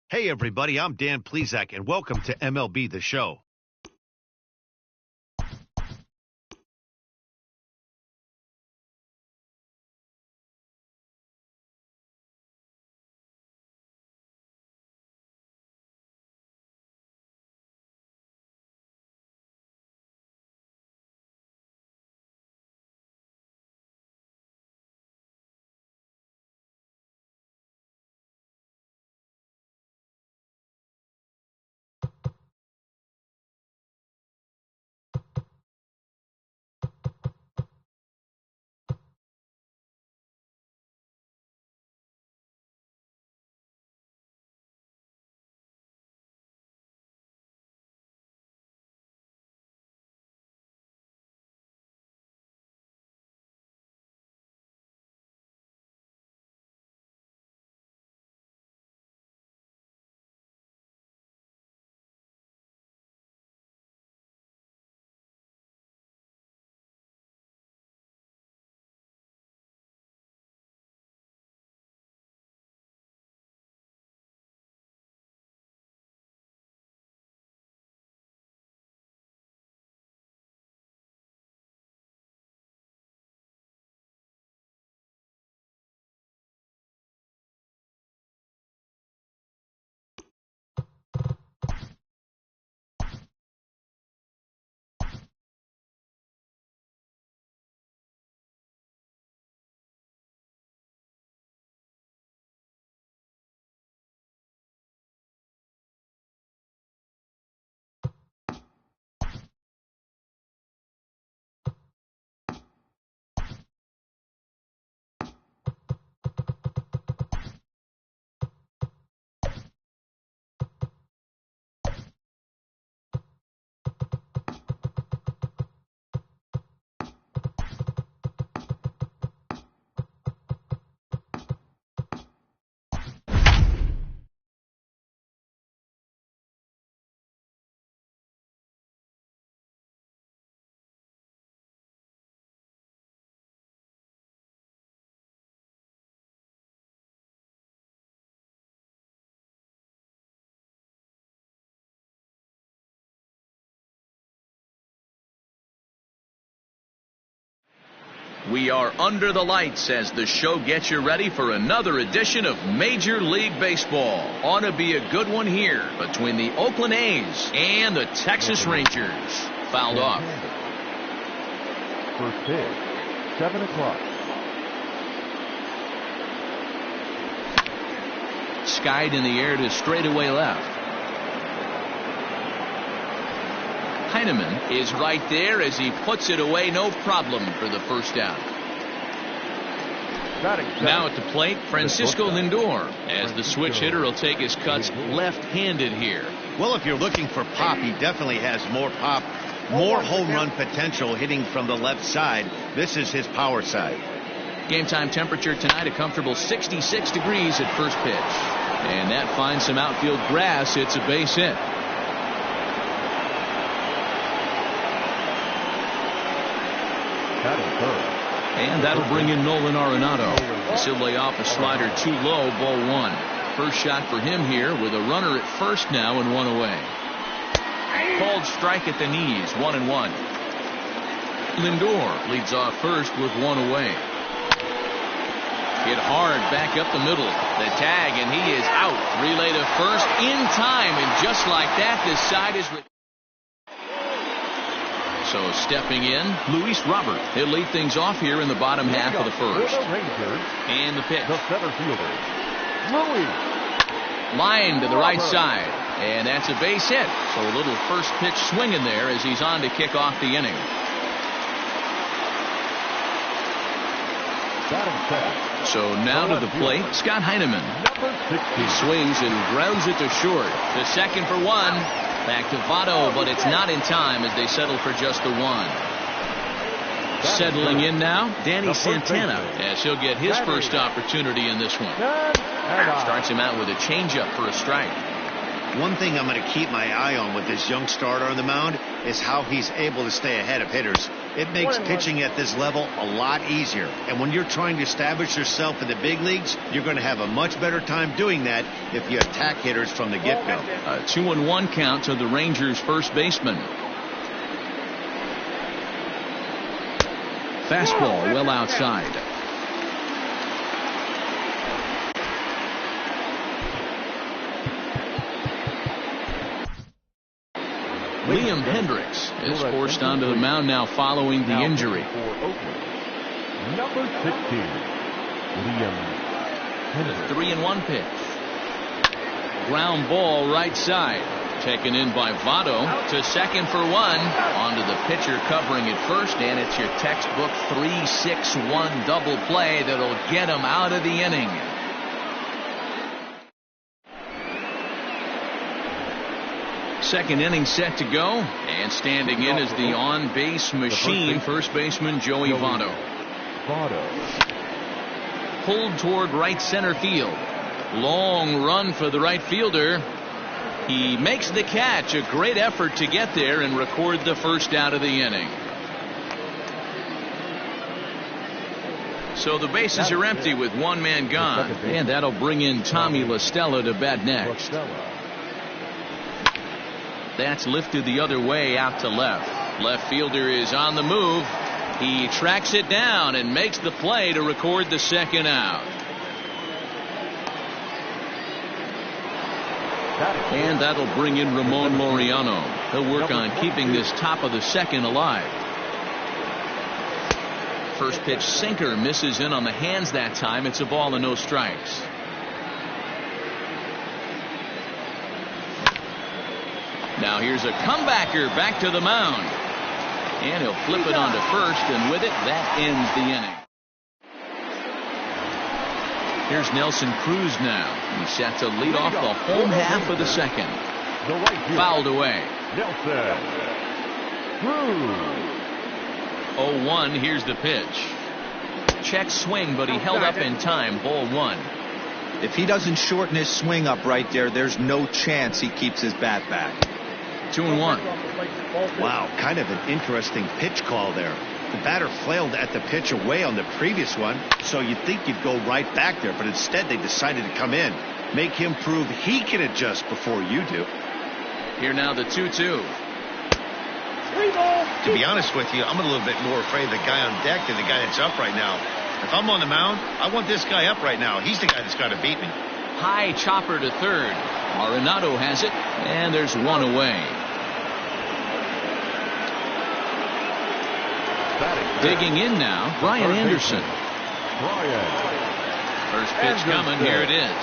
Hey everybody, I'm Dan Plesac and welcome to MLB The Show. We are under the lights as the show gets you ready for another edition of Major League Baseball. Ought to be a good one here between the Oakland A's and the Texas Rangers. Fouled off. First pitch, 7 o'clock. Skied in the air to straightaway left. Heineman is right there as he puts it away, no problem for the first down. Now at the plate, Francisco Lindor, as the switch hitter will take his cuts left-handed here. Well, if you're looking for pop, he definitely has more pop, more home run potential hitting from the left side. This is his power side. Game time temperature tonight, a comfortable 66 degrees at first pitch. And that finds some outfield grass. It's a base hit. And that'll bring in Nolan Arenado. He'll lay off a slider too low, ball one. First shot for him here with a runner at first now and one away. Called strike at the knees, 1-1. Lindor leads off first with one away. Hit hard back up the middle. The tag, and he is out. Relay to first in time, and just like that, this side is... So stepping in, Luis Robert. He'll lead things off here in the bottom half of the first. And the pitch. The center fielder, Luis. Line to the right side. And that's a base hit. So a little first pitch swinging there as he's on to kick off the inning. So now to the plate, Scott Heineman. He swings and grounds it to short. The second for one. Back to Votto, but it's not in time as they settle for just the one. Settling in now, Danny Santana, as he'll get his first opportunity in this one. Starts him out with a changeup for a strike. One thing I'm going to keep my eye on with this young starter on the mound is how he's able to stay ahead of hitters. It makes pitching at this level a lot easier. And when you're trying to establish yourself in the big leagues, you're going to have a much better time doing that if you attack hitters from the get-go. A 2-1 count to the Rangers' first baseman. Fastball well outside. Liam Hendricks is forced onto the mound now following the injury. Number 16, Liam Hendricks. 3-1 pitch. Ground ball right side. Taken in by Votto to second for one. Onto the pitcher covering at first, and it's your textbook 3-6-1 double play that'll get him out of the inning. Second inning set to go, and standing in is the on-base machine, first baseman Joey Votto. Pulled toward right center field. Long run for the right fielder. He makes the catch. A great effort to get there and record the first out of the inning. So the bases are empty with one man gone, and that'll bring in Tommy La Stella to bat next. That's lifted the other way out to left. Left fielder is on the move. He tracks it down and makes the play to record the second out. And that'll bring in Ramon Laureano. He'll work on keeping this top of the second alive. First pitch sinker misses in on the hands that time. It's a ball and no strikes. Now here's a comebacker back to the mound. And he'll flip it onto first, and with it, that ends the inning. Here's Nelson Cruz now. He's set to lead off the home half of the second. Fouled away. Nelson Cruz. 0-1. Here's the pitch. Check swing, but he held up in time. Ball one. If he doesn't shorten his swing up right there, there's no chance he keeps his bat back. 2-1. Wow, kind of an interesting pitch call there. The batter flailed at the pitch away on the previous one, so you'd think you'd go right back there, but instead they decided to come in, make him prove he can adjust before you do. Here now the 2-2. To be honest with you, I'm a little bit more afraid of the guy on deck than the guy that's up right now. If I'm on the mound, I want this guy up right now. He's the guy that's got to beat me. High chopper to third. Arenado has it, and there's one away. Digging in now, Brian Anderson. First pitch coming. Here it is.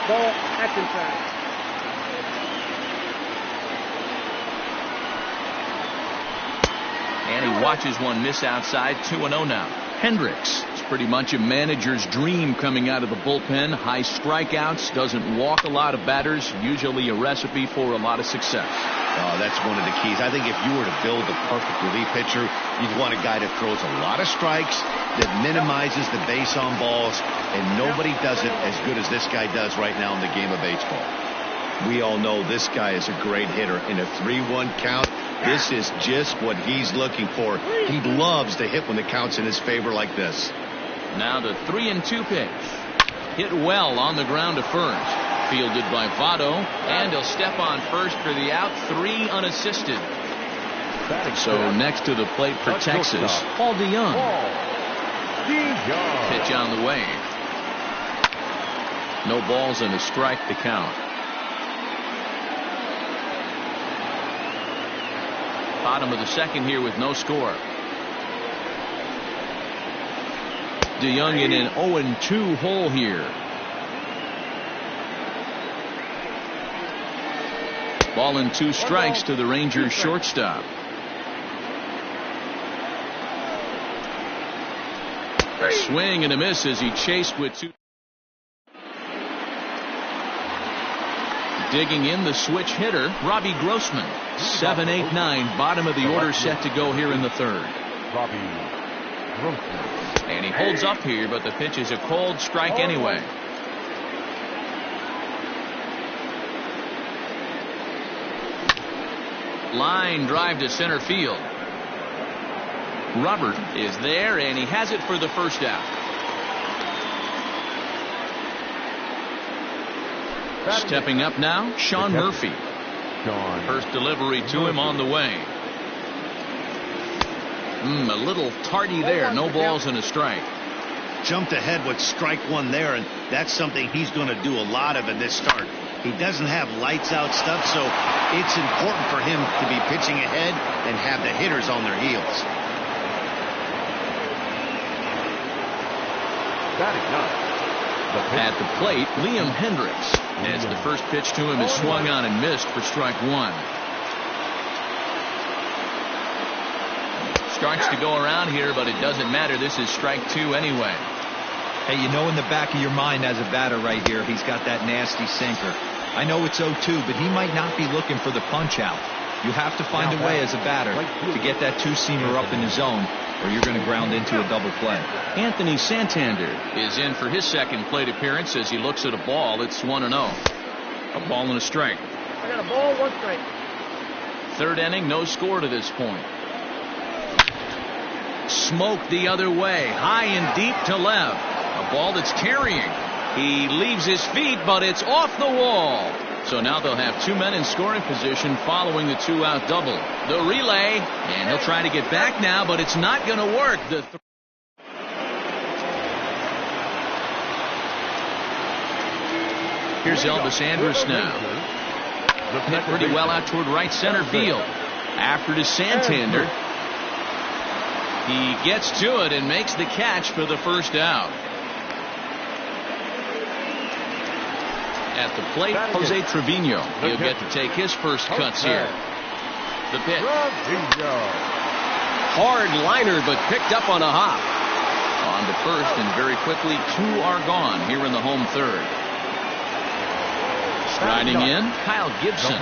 Ball at inside. And he watches one miss outside. 2-0 now. Hendricks. It's pretty much a manager's dream coming out of the bullpen. High strikeouts. Doesn't walk a lot of batters. Usually a recipe for a lot of success. Oh, that's one of the keys. I think if you were to build a perfect relief pitcher, you'd want a guy that throws a lot of strikes, that minimizes the base on balls, and nobody does it as good as this guy does right now in the game of baseball. We all know this guy is a great hitter. In a 3-1 count, this is just what he's looking for. He loves to hit when the count's in his favor like this. Now the 3-2 pitch. Hit well on the ground to first. Fielded by Votto, and he'll step on first for the out. 3 unassisted. So next to the plate for Texas, Paul DeJong. Pitch on the way. No balls and a strike to count. Bottom of the second here with no score. DeJong in an 0-2 hole here. Ball and 2 strikes to the Rangers shortstop. A swing and a miss as he chased with 2. Digging in the switch hitter, Robbie Grossman. 7, 8, 9. Bottom of the order set to go here in the third. Robbie Grossman. And he holds up here, but the pitch is a cold strike anyway. Line drive to center field. Robert is there, and he has it for the first out. Stepping up now, Sean Murphy. First delivery to him on the way. A little tardy there. No balls and a strike. Jumped ahead with strike one there, and that's something he's going to do a lot of in this start. He doesn't have lights out stuff, so it's important for him to be pitching ahead and have the hitters on their heels. At the plate, Liam Hendriks, as the first pitch to him is swung on and missed for strike one. Strikes to go around here, but it doesn't matter. This is strike two anyway. Hey, you know in the back of your mind as a batter right here, he's got that nasty sinker. I know it's 0-2, but he might not be looking for the punch out. You have to find a way as a batter to get that two-seamer up in the zone, or you're going to ground into a double play. Anthony Santander is in for his second plate appearance as he looks at a ball. It's 1-0. A ball and a strike. I got a ball, one strike. Third inning, no score to this point. Smoke the other way, high and deep to left. A ball that's carrying. He leaves his feet, but it's off the wall. So now they'll have two men in scoring position following the two-out double. The relay, and he'll try to get back now, but it's not going to work. Here's Elvis Andrus now. Hit pretty well out toward right center field. After to Santander. He gets to it and makes the catch for the first out. At the plate, Jose Trevino. He'll get to take his first cuts here. The pitch. Hard liner, but picked up on a hop. On to first, and very quickly, two are gone here in the home third. Striding in, Kyle Gibson.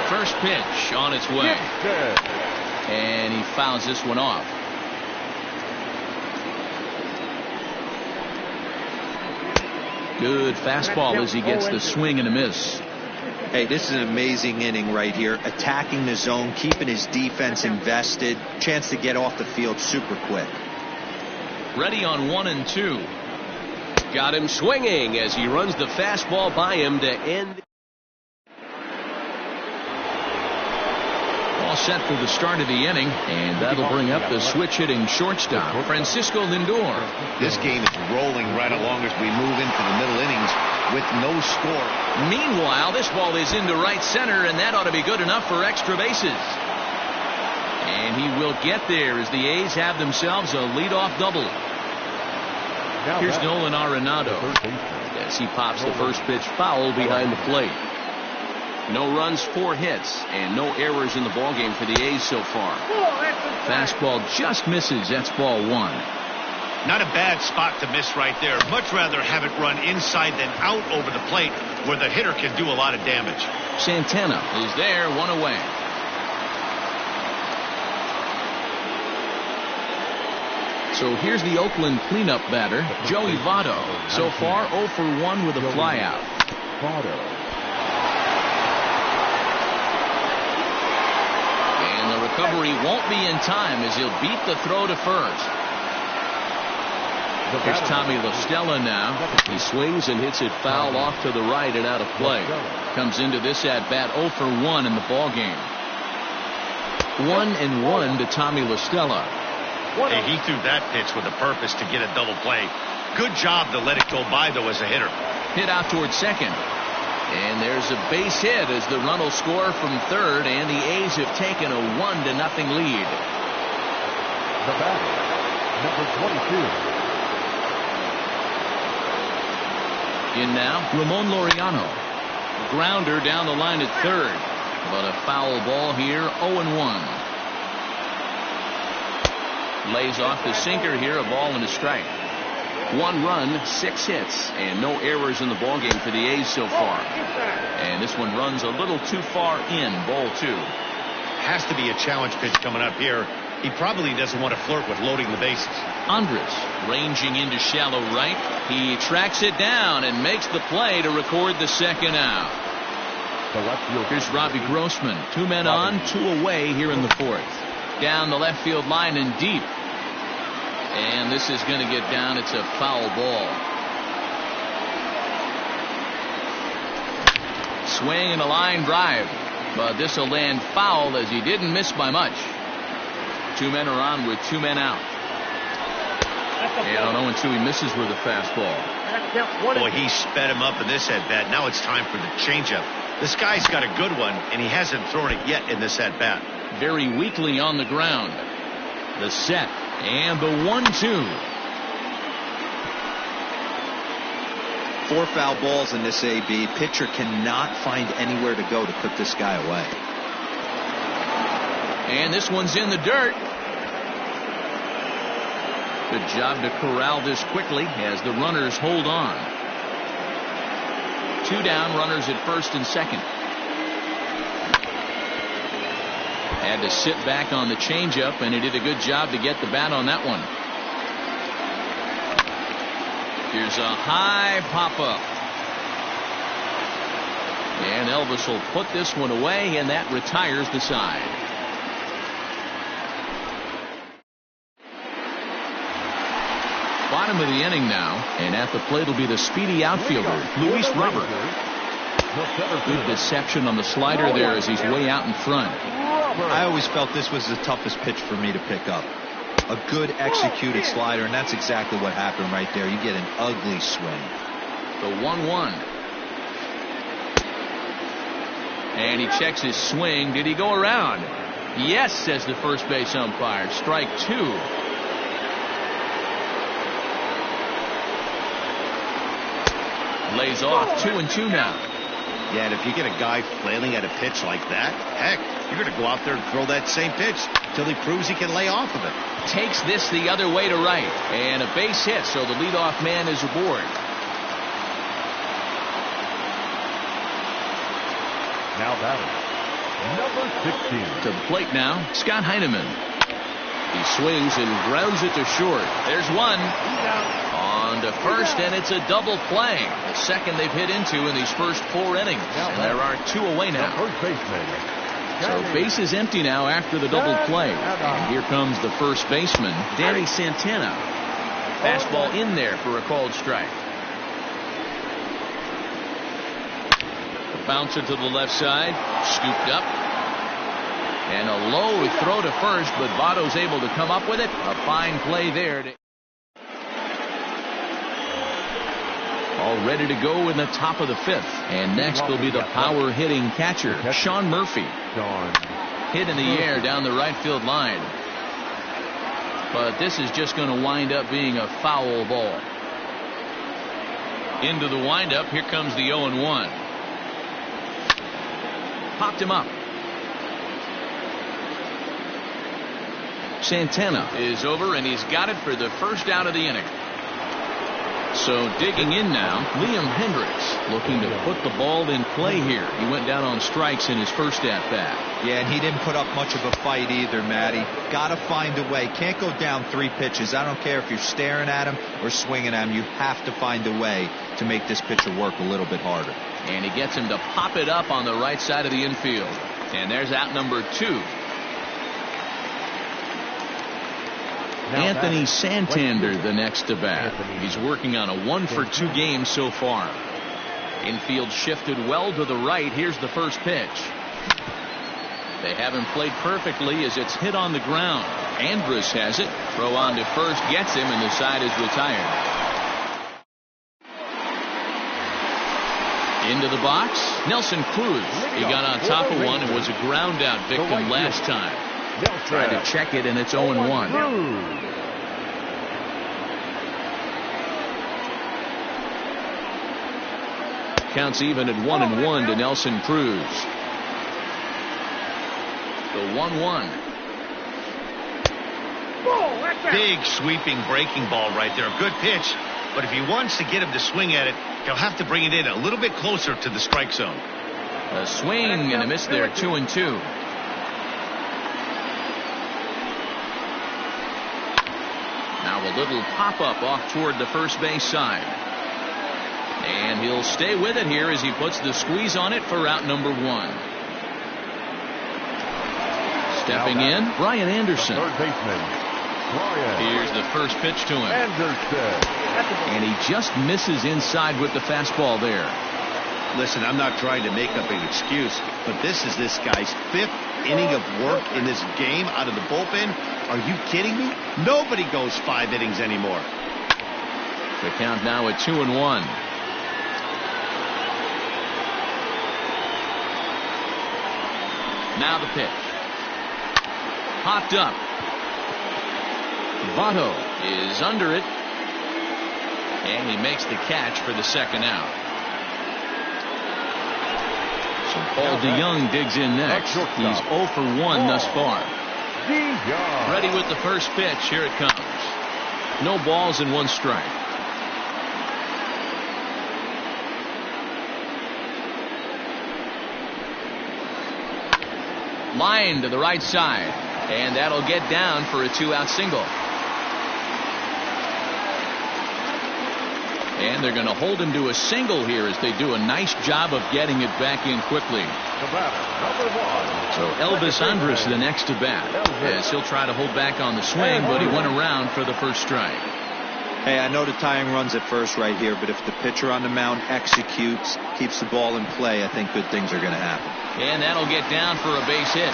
First pitch on its way. And he fouls this one off. Good fastball as he gets the swing and a miss. Hey, this is an amazing inning right here. Attacking the zone, keeping his defense invested. Chance to get off the field super quick. Ready on 1-2. Got him swinging as he runs the fastball by him to end. All set for the start of the inning, and that'll bring up the switch-hitting shortstop, Francisco Lindor. This game is rolling right along as we move into the middle innings with no score. Meanwhile, this ball is into right center, and that ought to be good enough for extra bases. And he will get there as the A's have themselves a leadoff double. Here's Nolan Arenado as he pops the first pitch foul behind the plate. No runs, 4 hits, and no errors in the ballgame for the A's so far. Fastball just misses. That's ball one. Not a bad spot to miss right there. Much rather have it run inside than out over the plate where the hitter can do a lot of damage. Santana is there, one away. So here's the Oakland cleanup batter, Joey Votto. So far 0 for 1 with a flyout. And the recovery won't be in time as he'll beat the throw to first. Here's Tommy La Stella now. He swings and hits it foul off to the right and out of play. Comes into this at bat 0 for 1 in the ball game. 1-1 to Tommy La Stella. Hey, he threw that pitch with a purpose to get a double play. Good job to let it go by, though, as a hitter. Hit out towards second. And there's a base hit as the run will score from third, and the A's have taken a 1-0 lead. The batter, number 22. In now, Ramon Laureano. Grounder down the line at third. But a foul ball here, 0-1. Lays off the sinker here, a ball and a strike. 1 run, 6 hits, and no errors in the ballgame for the A's so far. And this one runs a little too far in, ball 2. Has to be a challenge pitch coming up here. He probably doesn't want to flirt with loading the bases. Andrus ranging into shallow right. He tracks it down and makes the play to record the second out. Here's Robbie Grossman. 2 men on, 2 away here in the fourth. down the left field line and deep. And this is going to get down. It's a foul ball. Swing and a line drive. But this will land foul as he didn't miss by much. 2 men are on with 2 men out. And 0-2 he misses with a fastball. Boy, he sped him up in this at-bat. Now it's time for the changeup. This guy's got a good one, and he hasn't thrown it yet in this at-bat. Very weakly on the ground. The set and the 1-2. 4 foul balls in this AB. Pitcher cannot find anywhere to go to put this guy away. And this one's in the dirt. Good job to corral this quickly as the runners hold on. 2 down, runners at first and second. Had to sit back on the changeup, and he did a good job to get the bat on that one. Here's a high pop-up. And Elvis will put this one away, and that retires the side. Bottom of the inning now, and at the plate will be the speedy outfielder, Luis Robert. Good deception on the slider there as he's way out in front. I always felt this was the toughest pitch for me to pick up. A good executed slider, and that's exactly what happened right there. You get an ugly swing. The 1-1. And he checks his swing. Did he go around? Yes, says the first base umpire. Strike 2. Lays off. 2-2 now. Yeah, and if you get a guy flailing at a pitch like that, heck, you're going to go out there and throw that same pitch till he proves he can lay off of it. Takes this the other way to right, and a base hit, so the leadoff man is aboard. Now batting, number 16. To the plate now, Scott Heineman. He swings and grounds it to short. There's one. On to first, and it's a double play. The second they've hit into in these first 4 innings. And there are 2 away now. First baseman. So base is empty now after the double play. And here comes the first baseman, Danny Santana. Fastball in there for a called strike. The bouncer to the left side, scooped up. And a low throw to first, but Votto's able to come up with it. A fine play there. All ready to go in the top of the 5th. And next will be the power hitting catcher, Sean Murphy. Hit in the air down the right field line. But this is just going to wind up being a foul ball. Into the windup. Here comes the 0-1. Popped him up. Santana is over, and he's got it for the first out of the inning. So digging in now, Liam Hendriks looking to put the ball in play here. He went down on strikes in his first at-bat. Yeah, and he didn't put up much of a fight either, Matty. Got to find a way. Can't go down 3 pitches. I don't care if you're staring at him or swinging at him. You have to find a way to make this pitcher work a little bit harder. And he gets him to pop it up on the right side of the infield. And there's out number 2. Anthony Santander the next to bat. He's working on a 1-for-2 game so far. Infield shifted well to the right. Here's the first pitch. They haven't played perfectly as it's hit on the ground. Andrus has it. Throw on to first, gets him, and the side is retired. Into the box, Nelson Cruz. He got on top of one and was a ground out victim last time. Tried to check it, and it's 0-1. Counts even at 1-1 to Nelson Cruz. The 1-1. Big sweeping breaking ball right there. A good pitch, but if he wants to get him to swing at it, he'll have to bring it in a little bit closer to the strike zone. A swing and a miss there. 2-2. Now a little pop-up off toward the first base side. And he'll stay with it here as he puts the squeeze on it for out number 1. Stepping in, Brian Anderson. Third baseman, Brian Here's the first pitch to him. Anderson. And he just misses inside with the fastball there. Listen, I'm not trying to make up an excuse, but this is this guy's 5th inning of work in this game out of the bullpen. Are you kidding me? Nobody goes 5 innings anymore. The count now at 2-1. Now the pitch. Popped up. Votto is under it. And he makes the catch for the second out. So Paul DeYoung digs in next. He's 0 for 1 thus far. Ready with the first pitch. Here it comes. No balls and 1 strike. Line to the right side. And that'll get down for a 2-out single. And they're going to hold him to a single here as they do a nice job of getting it back in quickly. So Elvis Andrus the next to bat, as he'll try to hold back on the swing, but he went around for the first strike. Hey, I know the tying runs at first right here, but if the pitcher on the mound executes, keeps the ball in play, I think good things are going to happen. And that'll get down for a base hit.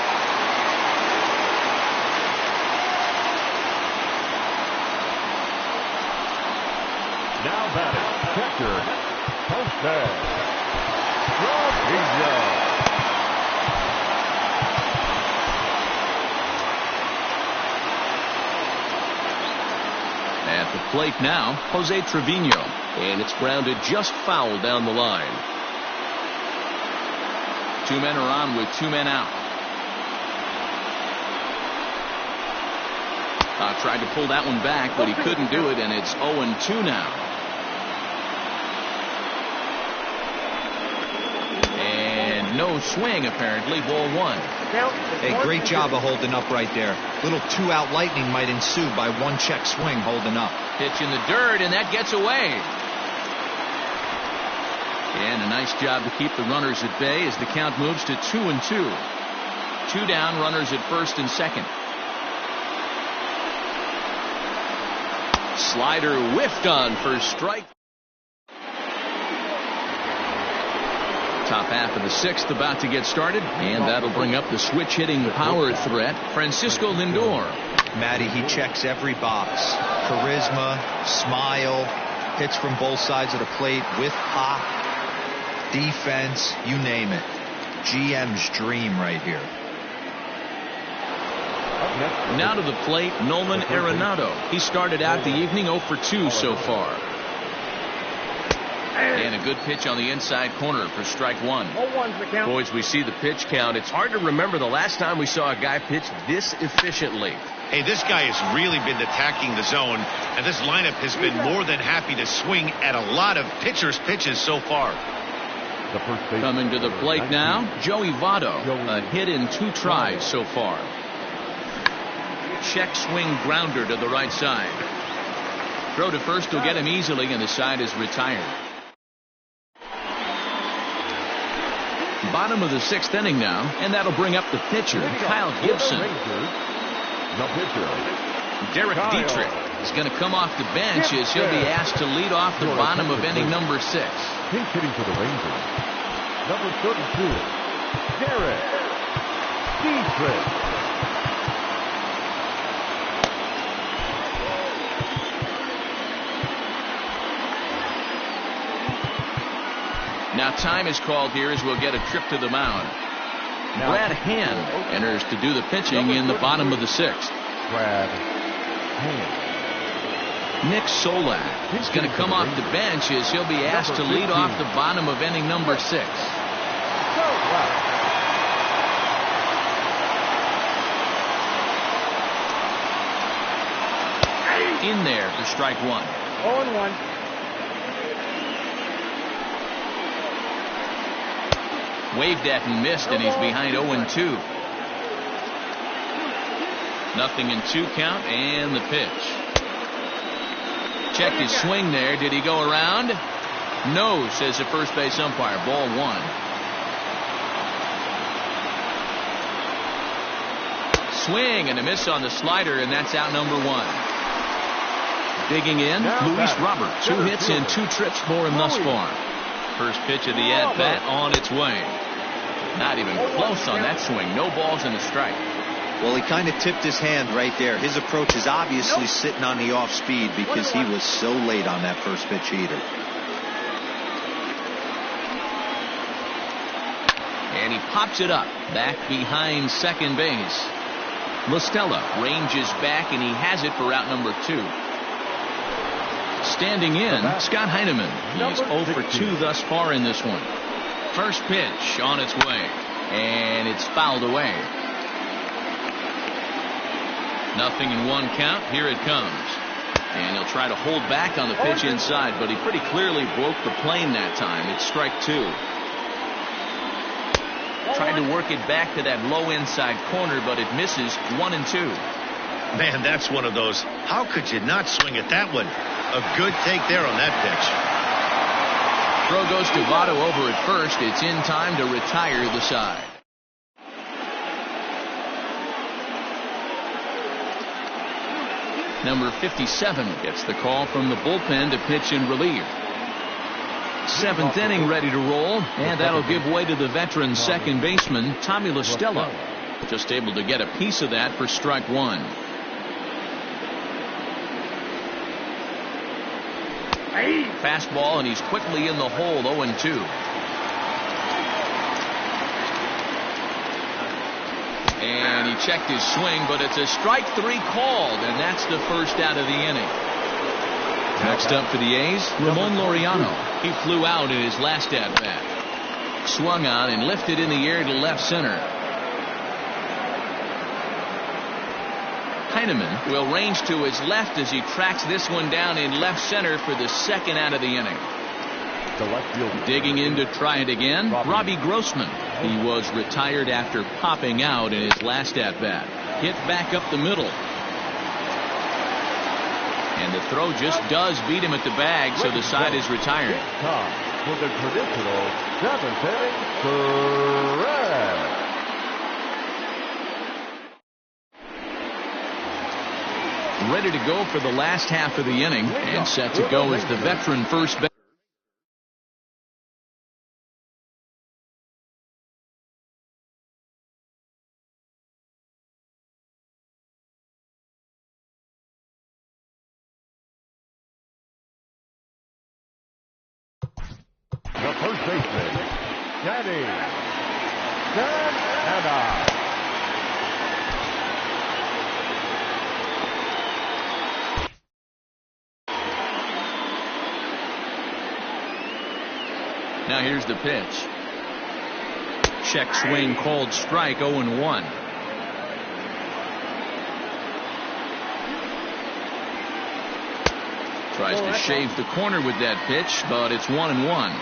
Now batting, catcher, Jose Trevino. At the plate now, Jose Trevino. And it's grounded just foul down the line. 2 men are on with 2 men out. Tried to pull that one back, but he couldn't do it, and it's 0-2 now. And no swing, apparently. Ball 1. Hey, great job of holding up right there. Little 2-out lightning might ensue by 1 check swing holding up. Pitch in the dirt, and that gets away. And a nice job to keep the runners at bay as the count moves to 2-2. 2 down, runners at first and second. Slider whiffed on for strike. Top half of the 6th about to get started, and that'll bring up the switch hitting power threat, Francisco Lindor. Matty, he checks every box. Charisma, smile, hits from both sides of the plate with pop, defense, you name it. GM's dream right here. Now to the plate, Nolan Arenado. He started out the evening 0 for 2 so far. And a good pitch on the inside corner for strike 1. Boys, we see the pitch count. It's hard to remember the last time we saw a guy pitch this efficiently. Hey, this guy has really been attacking the zone, and this lineup has been more than happy to swing at a lot of pitchers' pitches so far. Coming to the plate now, Joey Votto. A hit in 2 tries so far. Check swing grounder to the right side. Throw to first will get him easily, and the side is retired. Bottom of the 6th inning now, and that'll bring up the pitcher, Kyle Gibson. Derek Dietrich is going to come off the bench as he'll be asked to lead off the bottom of inning number 6. Pinch hitting for the Rangers, number 32, Derek Dietrich. Now time is called here as we'll get a trip to the mound. Brad Hand enters to do the pitching in the bottom of the 6th. Brad Hand. Nick Solak is going to come off the bench as he'll be asked to lead off the bottom of inning number 6. In there for strike 1. 0-1. Waved at and missed, and he's behind 0-2. Nothing in 2 count, and the pitch. Checked his swing there. Did he go around? No, says the first base umpire. Ball 1. swing and a miss on the slider, and that's out number 1. Digging in, Luis Roberts. 2 hits and 2 trips for him thus far. First pitch of the at-bat on its way. Not even close on that swing. No balls and a strike. Well, he kind of tipped his hand right there. His approach is obviously sitting on the off speed because he was so late on that first pitch either. And he pops it up back behind second base. LaStella ranges back, and he has it for out number 2. Standing in, Scott Heineman. He's 0 for 2 thus far in this one. First pitch on its way, and it's fouled away. 0-1 count. Here it comes. And he'll try to hold back on the pitch inside, but he pretty clearly broke the plane that time. It's strike 2. Tried to work it back to that low inside corner, but it misses. 1-2. Man, that's one of those. How could you not swing at that one? A good take there on that pitch. Throw goes to Votto over at first. It's in time to retire the side. Number 57 gets the call from the bullpen to pitch in relief. 7th inning ready to roll, and that'll give way to the veteran second baseman Tommy LaStella. Just able to get a piece of that for strike 1. Fastball, and he's quickly in the hole. 0-2. And he checked his swing, but it's a strike 3 called, and that's the first out of the inning. Next up for the A's, Ramon Laureano. He flew out in his last at-bat. Swung on and lifted in the air to left center. Heineman will range to his left as he tracks this one down in left center for the second out of the inning. Digging in to try it again, Robbie Grossman. He was retired after popping out in his last at-bat. Hit back up the middle. And the throw just does beat him at the bag, so the side is retired. For the traditional 7th inning threat. Ready to go for the last half of the inning, and set to go as the veteran first baseman. The first baseman, Danny Santana. Now here's the pitch. Check swing called strike. 0-1. Tries to shave the corner with that pitch, but it's 1-1.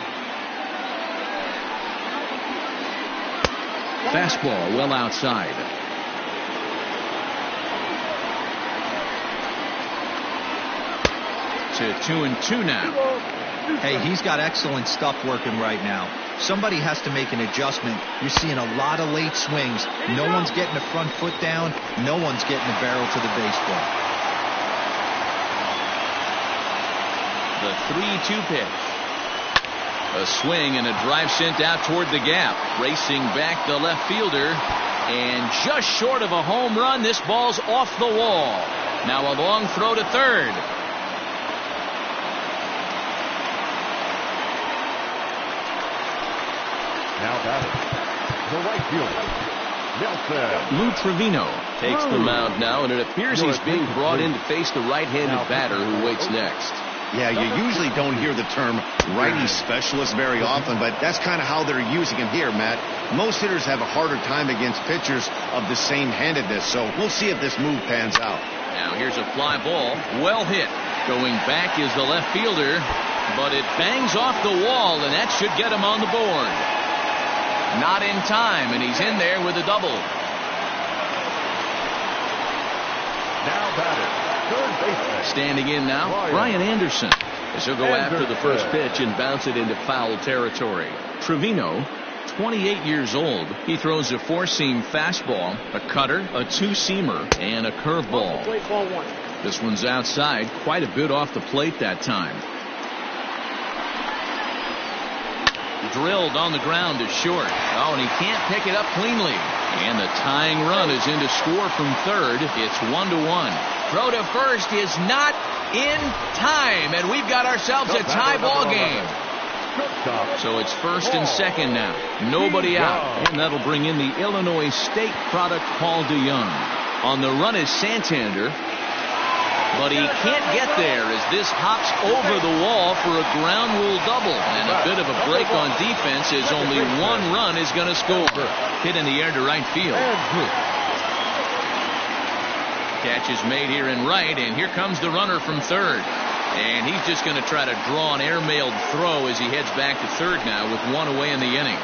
Fastball well outside. To 2-2 now. Hey, he's got excellent stuff working right now. Somebody has to make an adjustment. You're seeing a lot of late swings. No one's getting the front foot down. No one's getting the barrel to the baseball. The 3-2 pitch. A swing and a drive sent out toward the gap. Racing back the left fielder. And just short of a home run, this ball's off the wall. Now a long throw to third. Now batting, the right fielder, Nelson. Lou Trevino takes the mound now, and it appears he's being brought in to face the right-handed batter who waits next. Yeah, you usually don't hear the term righty specialist very often, but that's kind of how they're using him here, Matt. Most hitters have a harder time against pitchers of the same handedness, so we'll see if this move pans out. Now here's a fly ball, well hit. Going back is the left fielder, but it bangs off the wall, and that should get him on the board. Not in time, and he's in there with a double. Now batting, third baseman. Standing in now, Brian Anderson. As he'll go after the first pitch and bounce it into foul territory. Trevino 28 years old. He throws a four-seam fastball, a cutter, a two-seamer, and a curveball. This one's outside, quite a bit off the plate that time. Drilled on the ground to short. Oh, and he can't pick it up cleanly. And the tying run is in to score from third. It's 1-1. Throw to first is not in time, and we've got ourselves a tie ball game. So it's first and second now. Nobody out. And that'll bring in the Illinois State product, Paul DeYoung. On the run is Santander. But he can't get there as this hops over the wall for a ground rule double. And a bit of a break on defense as only one run is going to score. Hit in the air to right field. Catch is made here in right, and here comes the runner from third. And he's just going to try to draw an airmailed throw as he heads back to third now with one away in the inning.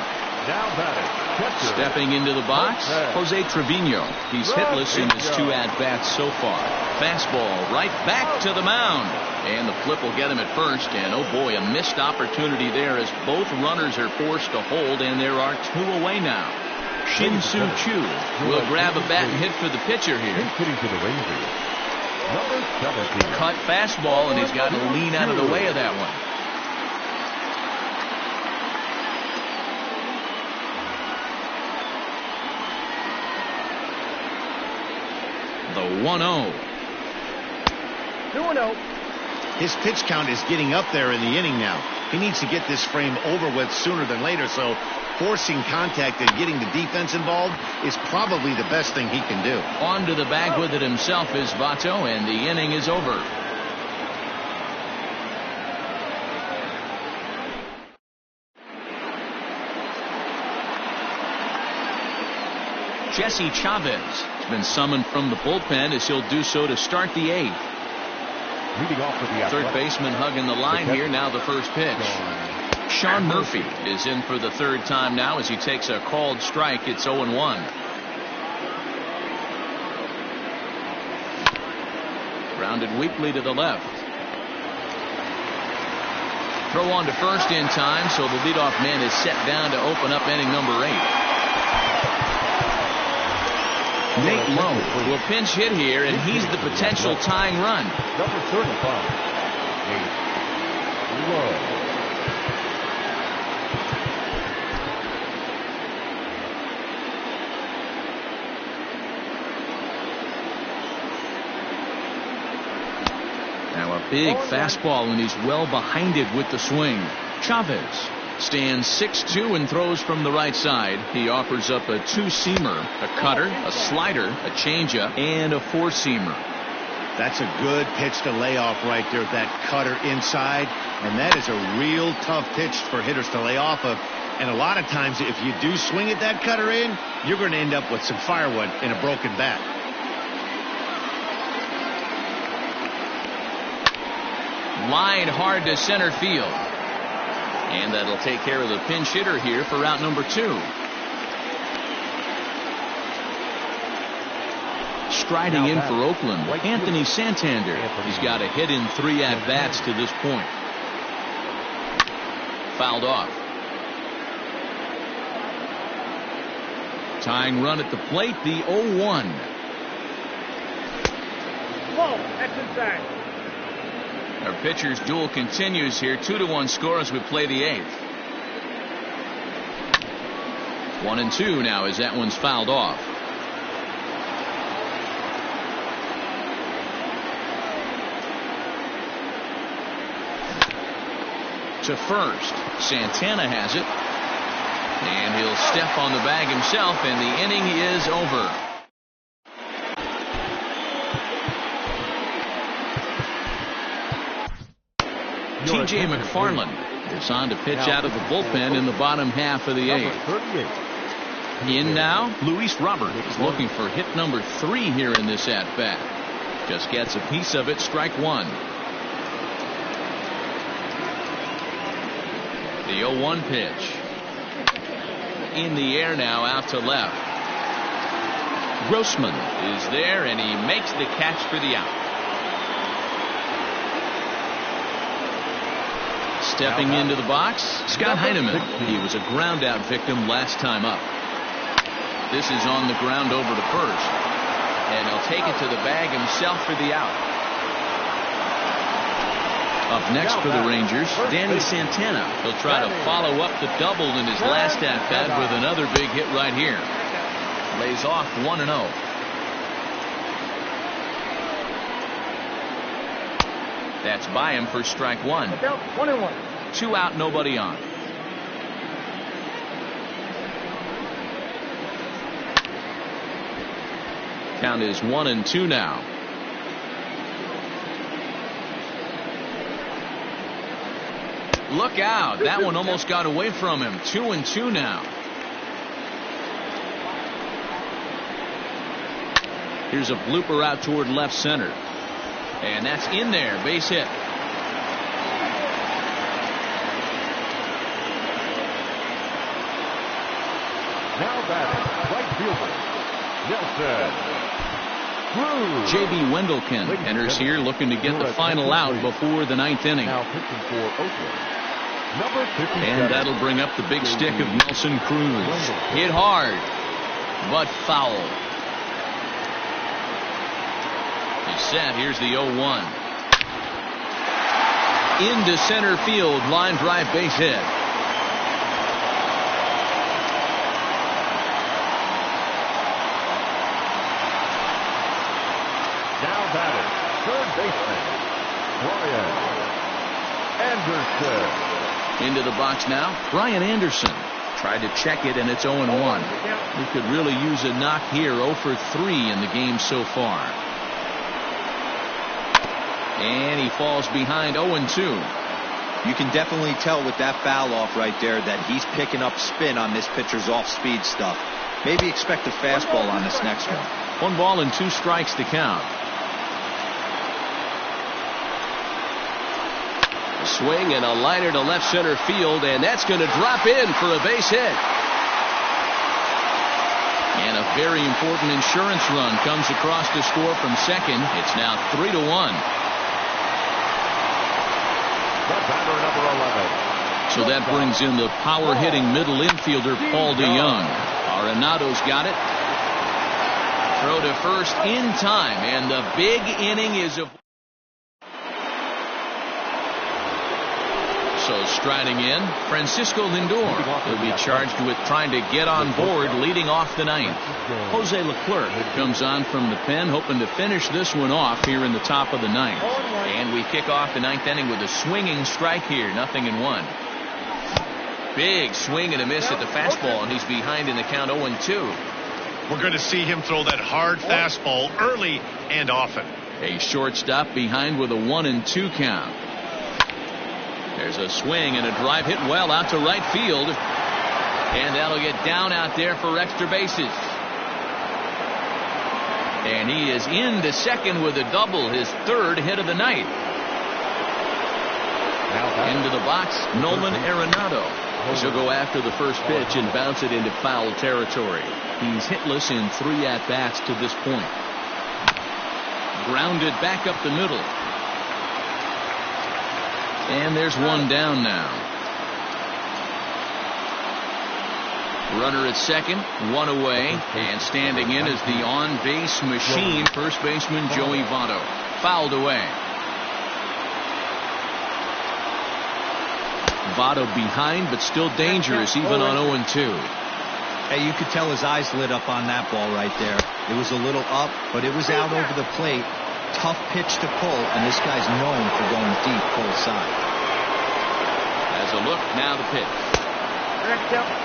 Stepping into the box, Jose Trevino. He's hitless in his 2 at-bats so far. Fastball right back to the mound. And the flip will get him at first. And oh boy, a missed opportunity there as both runners are forced to hold, and there are 2 away now. Shin-Soo Choo will grab a bat and hit for the pitcher here. Cut fastball, and he's got to lean out of the way of that one. The 1-0. 2-0. His pitch count is getting up there in the inning now. He needs to get this frame over with sooner than later, so forcing contact and getting the defense involved is probably the best thing he can do. On to the bag with it himself is Votto, and the inning is over. Jesse Chavez has been summoned from the bullpen as he'll do so to start the 8th. Third baseman hugging the line here. Now the first pitch. Sean Murphy is in for the third time now as he takes a called strike. It's 0-1. Grounded weakly to the left. Throw on to first in time, so the leadoff man is set down to open up inning number 8. Nate Lowe will pinch hit here, and he's the potential tying run. Number 35, Nate Lowe. Now a big fastball, and he's well behind it with the swing. Chavez stands 6'2" and throws from the right side. He offers up a two-seamer, a cutter, a slider, a changeup, and a four-seamer. That's a good pitch to lay off right there, that cutter inside. And that is a real tough pitch for hitters to lay off of. And a lot of times, if you do swing at that cutter in, you're going to end up with some firewood in a broken bat. Line hard to center field. And that'll take care of the pinch hitter here for out number 2. Striding in for Oakland, Anthony Santander. He's got a hit in 3 at-bats to this point. Fouled off. Tying run at the plate, the 0-1. Whoa, that's inside. Our pitcher's duel continues here. 2-1 score as we play the 8th. 1-2 now as that one's fouled off. To first. Santana has it. And he'll step on the bag himself, and the inning is over. T.J. McFarland is on to pitch out of the bullpen in the bottom half of the 8th. In now, Luis Robert is looking for hit number 3 here in this at-bat. Just gets a piece of it, strike 1. The 0-1 pitch. In the air now, out to left. Grossman is there, and he makes the catch for the out. Stepping into the box, Scott Heineman. He was a ground out victim last time up. This is on the ground over to first. And he'll take it to the bag himself for the out. Up next for the Rangers, Danny Santana. He'll try to follow up the double in his last at-bat with another big hit right here. Lays off 1-0. That's by him for strike one. 1-1. 2 out, nobody on. Count is 1-2 now. Look out. That one almost got away from him. 2-2 now. Here's a blooper out toward left center. And that's in there. Base hit. Now batting, right fielder, Nelson Cruz. J.B. Wendelken enters here looking to get the final out before the 9th inning. Now pitching for Oakland, number 57. And that'll bring up the big stick of Nelson Cruz. Hit hard, but foul. He's set. Here's the 0-1. Into center field. Line drive base hit. Now batting, third baseman, Brian Anderson. Into the box now, Brian Anderson. Tried to check it, and it's 0-1. We could really use a knock here. 0 for 3 in the game so far. And he falls behind 0-2. You can definitely tell with that foul off right there that he's picking up spin on this pitcher's off-speed stuff. Maybe expect a fastball on this next one. 1 ball and 2 strikes to count. A swing and a liner to left center field, and that's going to drop in for a base hit. And a very important insurance run comes across to score from second. It's now 3-1. Batter number 11. So that brings in the power-hitting middle infielder Paul DeYoung. Arenado's got it. Throw to first in time, and the big inning is a. So striding in, Francisco Lindor. He'll be charged with trying to get on board leading off the 9th. Jose Leclerc comes on from the pen, hoping to finish this one off here in the top of the 9th. And we kick off the 9th inning with a swinging strike here, 0-1. Big swing and a miss at the fastball, and he's behind in the count 0-2. We're going to see him throw that hard fastball early and often. A shortstop behind with a 1-2 count. There's a swing and a drive hit well out to right field. And that'll get down out there for extra bases. And he is into second with a double, his 3rd hit of the night. Into the box, Nolan Arenado. He'll go after the first pitch and bounce it into foul territory. He's hitless in 3 at-bats to this point. Grounded back up the middle. And there's 1 down now. Runner at second, 1 away, and standing in is the on-base machine, first baseman Joey Votto. Fouled away. Votto behind, but still dangerous even on 0-2. Hey, you could tell his eyes lit up on that ball right there. It was a little up, but it was out over the plate. Tough pitch to pull, and this guy's known for going deep full side. As a look, now the pitch.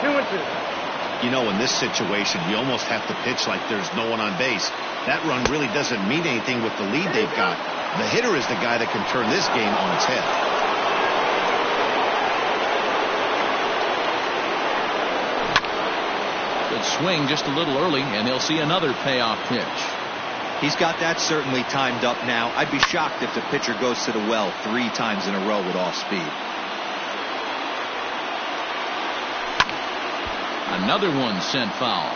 2-2. You know, in this situation, you almost have to pitch like there's no one on base. That run really doesn't mean anything with the lead they've got. The hitter is the guy that can turn this game on its head. Good swing just a little early, and they'll see another payoff pitch. He's got that certainly timed up now. I'd be shocked if the pitcher goes to the well 3 times in a row with off speed. Another one sent foul.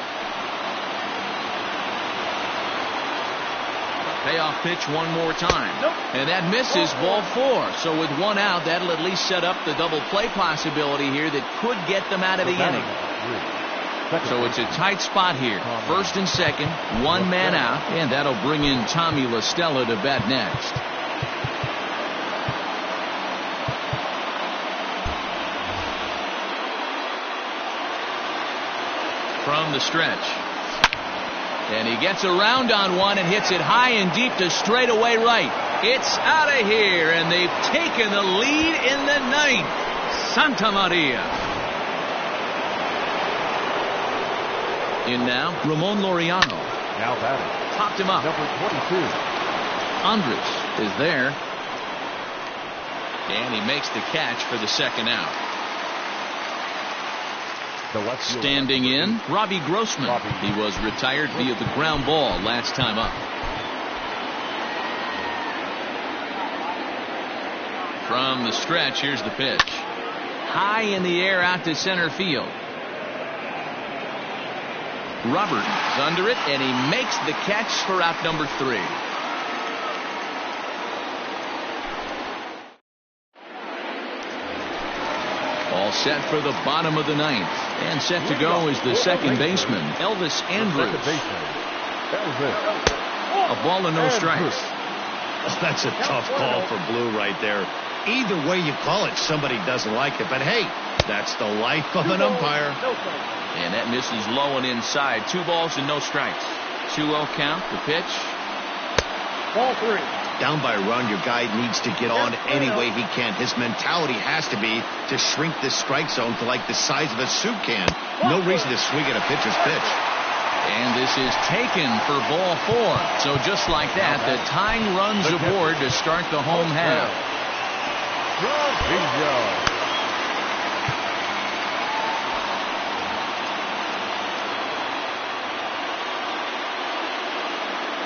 Payoff pitch one more time. And that misses, ball 4. So with one out, that'll at least set up the double play possibility here that could get them out of the inning. So it's a tight spot here. First and second, one man out, and that'll bring in Tommy La Stella to bat next. From the stretch. And he gets around on one and hits it high and deep to straightaway right. It's out of here, and they've taken the lead in the 9th. Santa Maria. In now, Ramon Laureano. Now batting. Popped him up. Number 22. Andres is there. And he makes the catch for the second out. Standing in, Robbie Grossman. He was retired via the ground ball last time up. From the stretch, here's the pitch. High in the air out to center field. Roberts is under it, and he makes the catch for out number 3. All set for the bottom of the 9th. And set to go is the second baseman, Elvis Andrus. A ball and no strikes. Oh, that's a tough call for Blue right there. Either way you call it, somebody doesn't like it. But hey, that's the life of an umpire. And that misses low and inside. 2 balls and no strikes. 2-0 count. The pitch. Ball 3. Down by a run, your guy needs to get on any way he can. His mentality has to be to shrink this strike zone to like the size of a soup can. No reason to swing at a pitcher's pitch. And this is taken for ball 4. So just like that, the tying runs aboard to start the home half.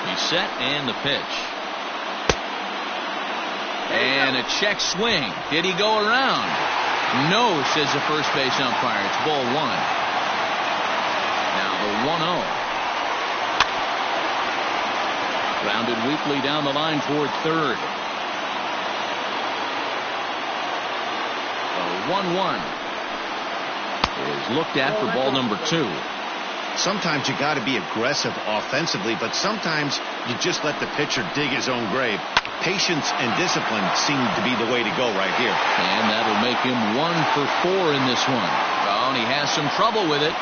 He's set, and the pitch. And a check swing. Did he go around? No, says the first base umpire. It's ball 1. Now the 1-0. Grounded weakly down the line toward third. The 1-1 is looked at for ball number 2. Sometimes you got to be aggressive offensively, but sometimes you just let the pitcher dig his own grave. Patience and discipline seem to be the way to go right here. And that'll make him 1 for 4 in this one. Oh, and he has some trouble with it.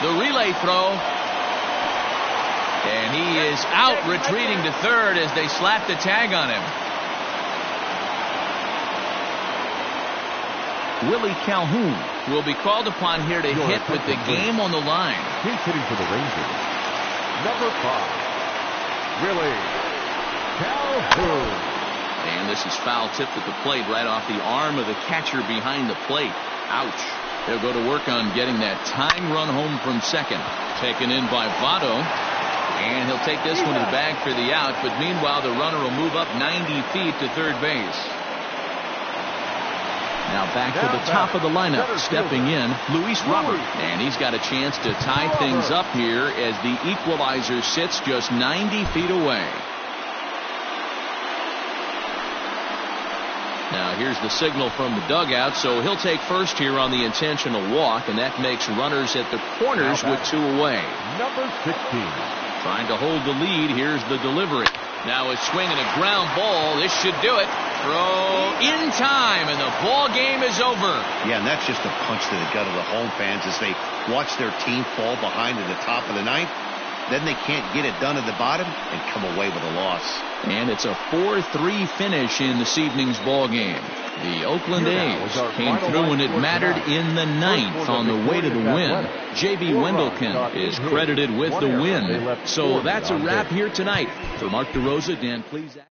The relay throw. And he is out, retreating to third as they slap the tag on him. Willie Calhoun will be called upon here to hit with the game on the line. He's hitting for the Rangers. Number 5, Willie Calhoun. And this is foul tipped at the plate right off the arm of the catcher behind the plate. Ouch. They'll go to work on getting that tying run home from second. Taken in by Votto. And he'll take this one to the bag for the out. But meanwhile, the runner will move up 90 feet to third base. Now back to the top of the lineup, stepping in, Luis Robert. And he's got a chance to tie things up here as the equalizer sits just 90 feet away. Now here's the signal from the dugout, so he'll take first here on the intentional walk, and that makes runners at the corners with 2 away. Number 16. Trying to hold the lead. Here's the delivery. Now a swing and a ground ball. This should do it. Throw in time, and the ball game is over. Yeah, and that's just a punch to the gut of the home fans as they watch their team fall behind at the top of the 9th. Then they can't get it done at the bottom and come away with a loss. And it's a 4-3 finish in this evening's ball game. The Oakland A's came through and it mattered in the 9th on the way to the win. J.B. Wendelken is credited with the win. So that's a wrap here tonight. For Mark DeRosa, Dan Plesac.